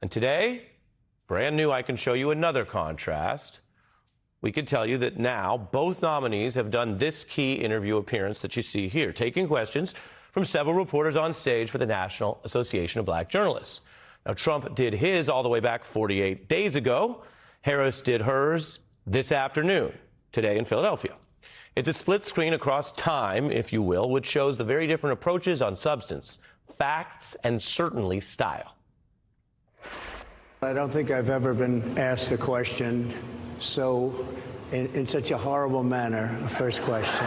And today, brand new, I can show you another contrast. We could tell you that now both nominees have done this key interview appearance that you see here, taking questions from several reporters on stage for the National Association of Black Journalists. Now, Trump did his all the way back 48 days ago. Harris did hers this afternoon, today in Philadelphia. It's a split screen across time, if you will, which shows the very different approaches on substance, facts, and certainly style. I don't think I've ever been asked a question in such a horrible manner. First question.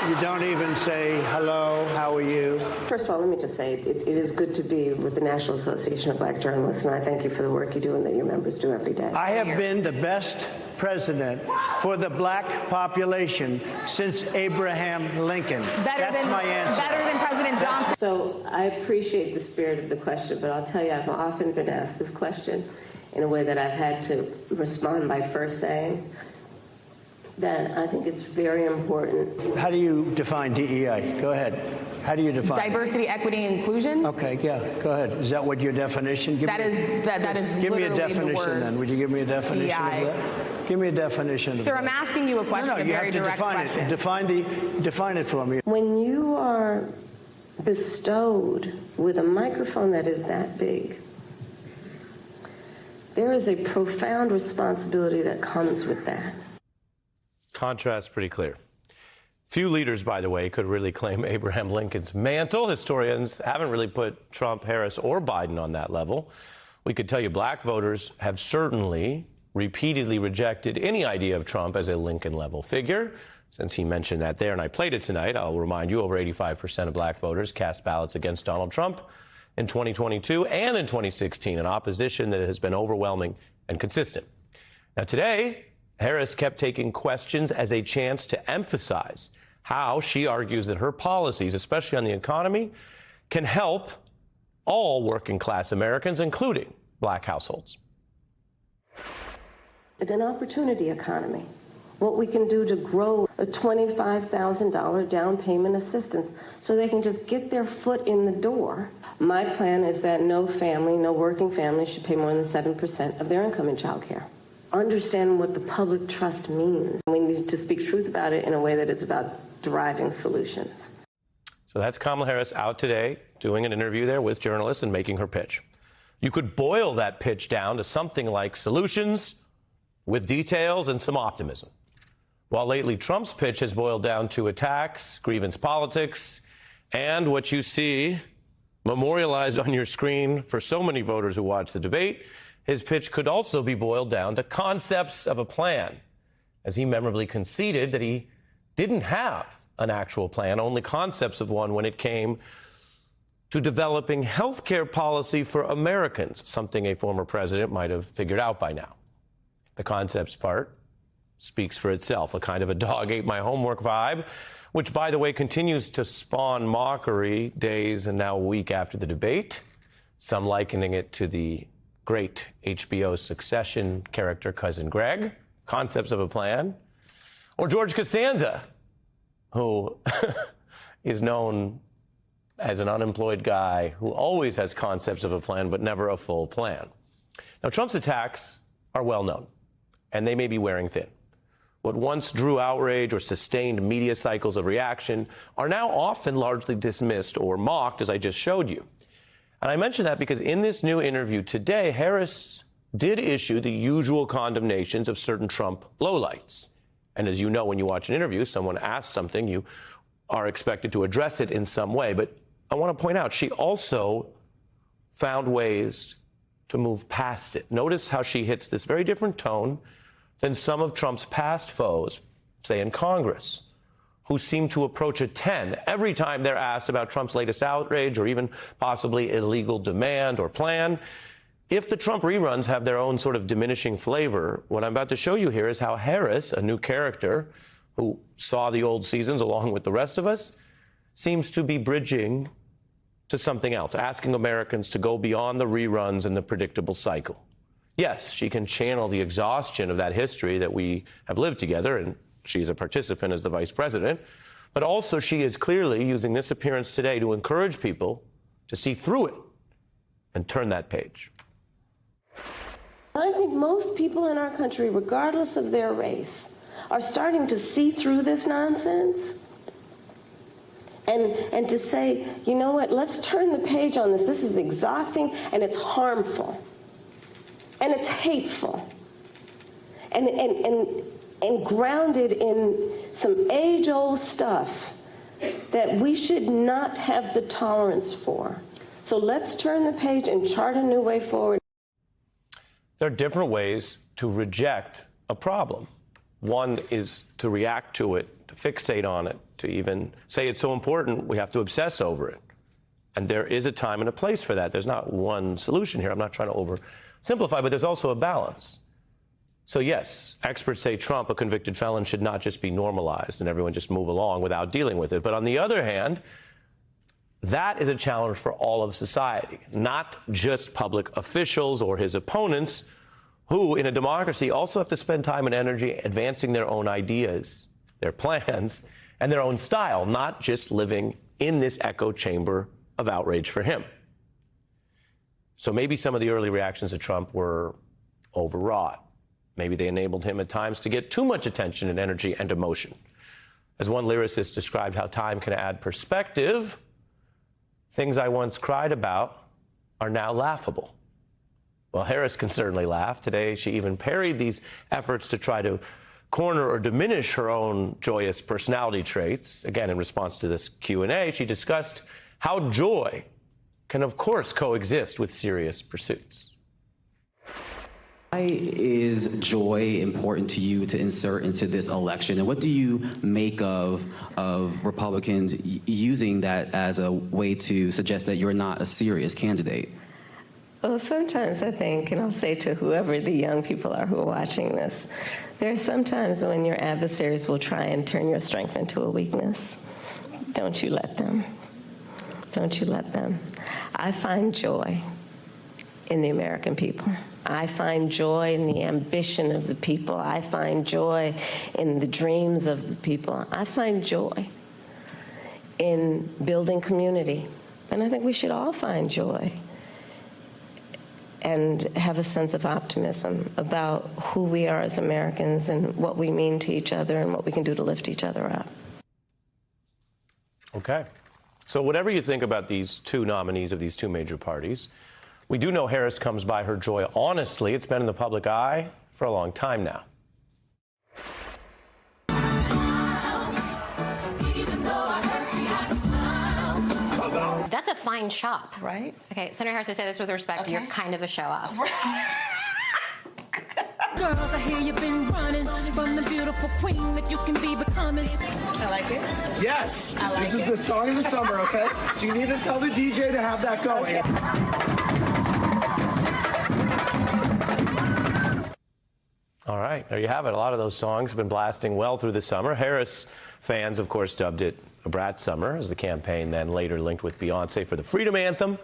You don't even say, hello, how are you? First of all, let me just say it is good to be with the National Association of Black Journalists, and I thank you for the work you do and that your members do every day. I have been the best president for the black population since Abraham Lincoln. That's my answer. Better than President Johnson. So I appreciate the spirit of the question, but I'll tell you, I've often been asked this question in a way that I've had to respond by first saying that I think it's very important. How do you define DEI? Go ahead. How do you define diversity, equity, inclusion? Okay, yeah, go ahead. Is that what your definition? That is give me a definition then. Would you give me a definition DEI. of that? Give me a definition. Sir, I'm asking you a question, a very direct question. Define it for me. When you are bestowed with a microphone that is that big, there is a profound responsibility that comes with that. Contrast pretty clear. Few leaders, by the way, could really claim Abraham Lincoln's mantle. Historians haven't really put Trump, Harris, or Biden on that level. We could tell you black voters have certainly repeatedly rejected any idea of Trump as a Lincoln-level figure. Since he mentioned that there, and I played it tonight, I'll remind you, over 85% of black voters cast ballots against Donald Trump in 2022 and in 2016, an opposition that has been overwhelming and consistent. Now, today, Harris kept taking questions as a chance to emphasize how she argues that her policies, especially on the economy, can help all working-class Americans, including black households. An opportunity economy. What we can do to grow a $25,000 down payment assistance so they can just get their foot in the door. My plan is that no family, no working family should pay more than 7% of their income in child care. Understand what the public trust means. We need to speak truth about it in a way that is about deriving solutions. So that's Kamala Harris out today doing an interview there with journalists and making her pitch. You could boil that pitch down to something like solutions with details and some optimism. While lately Trump's pitch has boiled down to attacks, grievance politics, and what you see memorialized on your screen for so many voters who watch the debate, his pitch could also be boiled down to concepts of a plan, as he memorably conceded that he didn't have an actual plan, only concepts of one when it came to developing health care policy for Americans, something a former president might have figured out by now. The concepts part speaks for itself, a kind of a dog ate my homework vibe, which, by the way, continues to spawn mockery days and now a week after the debate, some likening it to the great HBO Succession character Cousin Greg, concepts of a plan, or George Costanza, who is known as an unemployed guy who always has concepts of a plan but never a full plan. Now, Trump's attacks are well known, and they may be wearing thin. What once drew outrage or sustained media cycles of reaction are now often largely dismissed or mocked, as I just showed you. And I mention that because in this new interview today, Harris did issue the usual condemnations of certain Trump lowlights. And as you know, when you watch an interview, someone asks something, you are expected to address it in some way. But I want to point out, she also found ways to move past it. Notice how she hits this very different tone than some of Trump's past foes, say in Congress, who seem to approach a 10 every time they're asked about Trump's latest outrage or even possibly illegal demand or plan. If the Trump reruns have their own sort of diminishing flavor, what I'm about to show you here is how Harris, a new character who saw the old seasons along with the rest of us, seems to be bridging to something else, asking Americans to go beyond the reruns and the predictable cycle. Yes, she can channel the exhaustion of that history that we have lived together, and she's a participant as the vice president, but also she is clearly using this appearance today to encourage people to see through it and turn that page. I think most people in our country, regardless of their race, are starting to see through this nonsense and to say, you know what, let's turn the page on this. This is exhausting and it's harmful and it's hateful and grounded in some age-old stuff that we should not have the tolerance for. So let's turn the page and chart a new way forward. There are different ways to reject a problem. One is to react to it, to fixate on it, to even say it's so important we have to obsess over it. And there is a time and a place for that. There's not one solution here. I'm not trying to oversimplify, but there's also a balance. So yes, experts say Trump, a convicted felon, should not just be normalized and everyone just move along without dealing with it. But on the other hand, that is a challenge for all of society, not just public officials or his opponents, who in a democracy also have to spend time and energy advancing their own ideas, their plans, and their own style, not just living in this echo chamber of outrage for him. So maybe some of the early reactions to Trump were overwrought. Maybe they enabled him at times to get too much attention and energy and emotion. As one lyricist described how time can add perspective, things I once cried about are now laughable. Well, Harris can certainly laugh. Today, she even parried these efforts to try to corner or diminish her own joyous personality traits. Again, in response to this Q&A, she discussed how joy can, of course, coexist with serious pursuits. Why is joy important to you to insert into this election? And what do you make of Republicans using that as a way to suggest that you're not a serious candidate? Well, sometimes I think, and I'll say to whoever the young people are who are watching this, there are some times when your adversaries will try and turn your strength into a weakness. Don't you let them. Don't you let them. I find joy in the American people. I find joy in the ambition of the people. I find joy in the dreams of the people. I find joy in building community. And I think we should all find joy and have a sense of optimism about who we are as Americans and what we mean to each other and what we can do to lift each other up. Okay. So whatever you think about these two nominees of these two major parties, we do know Harris comes by her joy honestly. It's been in the public eye for a long time now. That's a fine shop. Right. Okay, Senator Harris, I say this with respect. You're kind of a show-off. Girls, I hear you've been running from the beautiful queen that you can be becoming. I like it. Yes. This is the song of the summer, okay? So you need to tell the DJ to have that going. All right, there you have it. A lot of those songs have been blasting well through the summer. Harris fans, of course, dubbed it a Brat Summer, as the campaign then later linked with Beyonce for the Freedom Anthem.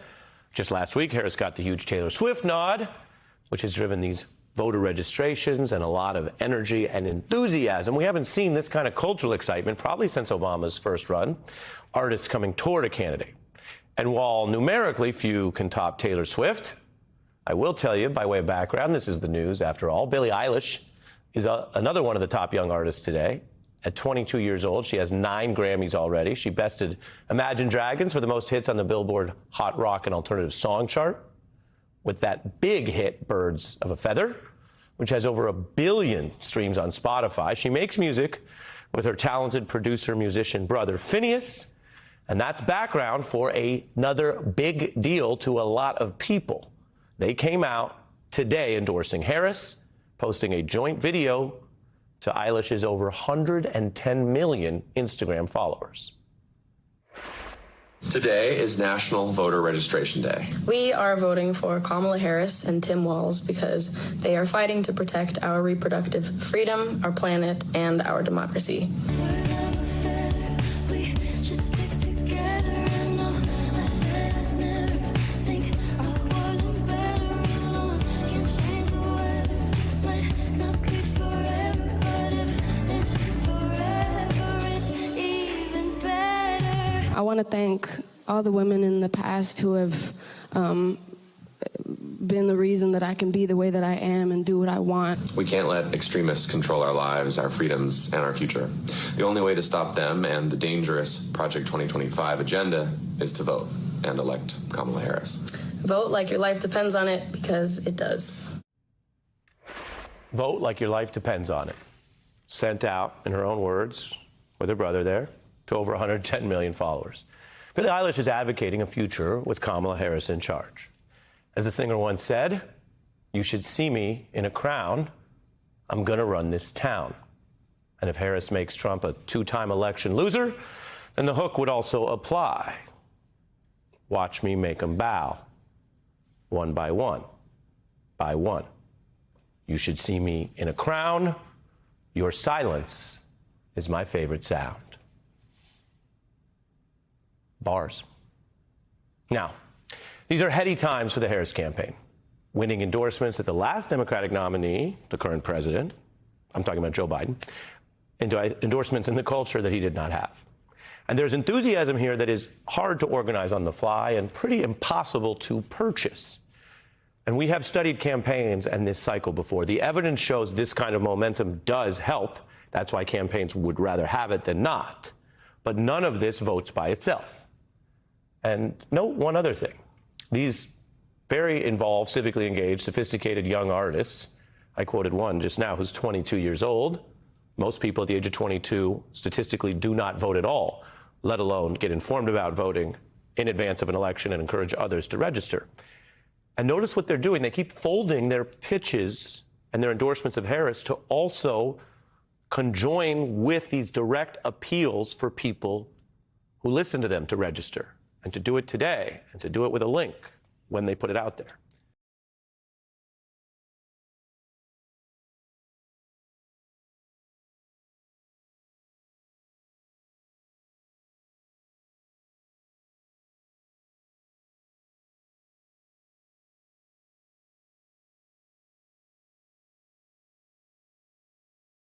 Just last week, Harris got the huge Taylor Swift nod, which has driven these voter registrations and a lot of energy and enthusiasm. We haven't seen this kind of cultural excitement probably since Obama's first run, artists coming toward a candidate. And while numerically few can top Taylor Swift, I will tell you, by way of background, this is the news after all, Billie Eilish is another one of the top young artists today. At 22 years old, she has 9 Grammys already. She bested Imagine Dragons for the most hits on the Billboard Hot Rock and Alternative Song chart with that big hit, Birds of a Feather, which has over 1 billion streams on Spotify. She makes music with her talented producer-musician brother, Phineas, and that's background for another big deal to a lot of people. They came out today endorsing Harris, posting a joint video to Eilish's over 110 million Instagram followers. Today is National Voter Registration Day. We are voting for Kamala Harris and Tim Walz because they are fighting to protect our reproductive freedom, our planet, and our democracy. I want to thank all the women in the past who have been the reason that I can be the way that I am and do what I want. We can't let extremists control our lives, our freedoms, and our future. The only way to stop them and the dangerous Project 2025 agenda is to vote and elect Kamala Harris. Vote like your life depends on it, because it does. Vote like your life depends on it. Sent out, in her own words, with her brother there, to over 110 million followers. Billie Eilish is advocating a future with Kamala Harris in charge. As the singer once said, "You should see me in a crown. I'm gonna run this town." And if Harris makes Trump a two-time election loser, then the hook would also apply. Watch me make them bow, one by one, by one. You should see me in a crown. Your silence is my favorite sound. Bars. Now, these are heady times for the Harris campaign. Winning endorsements that the last Democratic nominee, the current president, I'm talking about Joe Biden, endorsements in the culture that he did not have. And there's enthusiasm here that is hard to organize on the fly and pretty impossible to purchase. And we have studied campaigns and this cycle before. The evidence shows this kind of momentum does help. That's why campaigns would rather have it than not. But none of this votes by itself. And note one other thing. These very involved, civically engaged, sophisticated young artists, I quoted one just now who's 22 years old. Most people at the age of 22 statistically do not vote at all, let alone get informed about voting in advance of an election and encourage others to register. And notice what they're doing. They keep folding their pitches and their endorsements of Harris to also conjoin with these direct appeals for people who listen to them to register, and to do it today, and to do it with a link when they put it out there.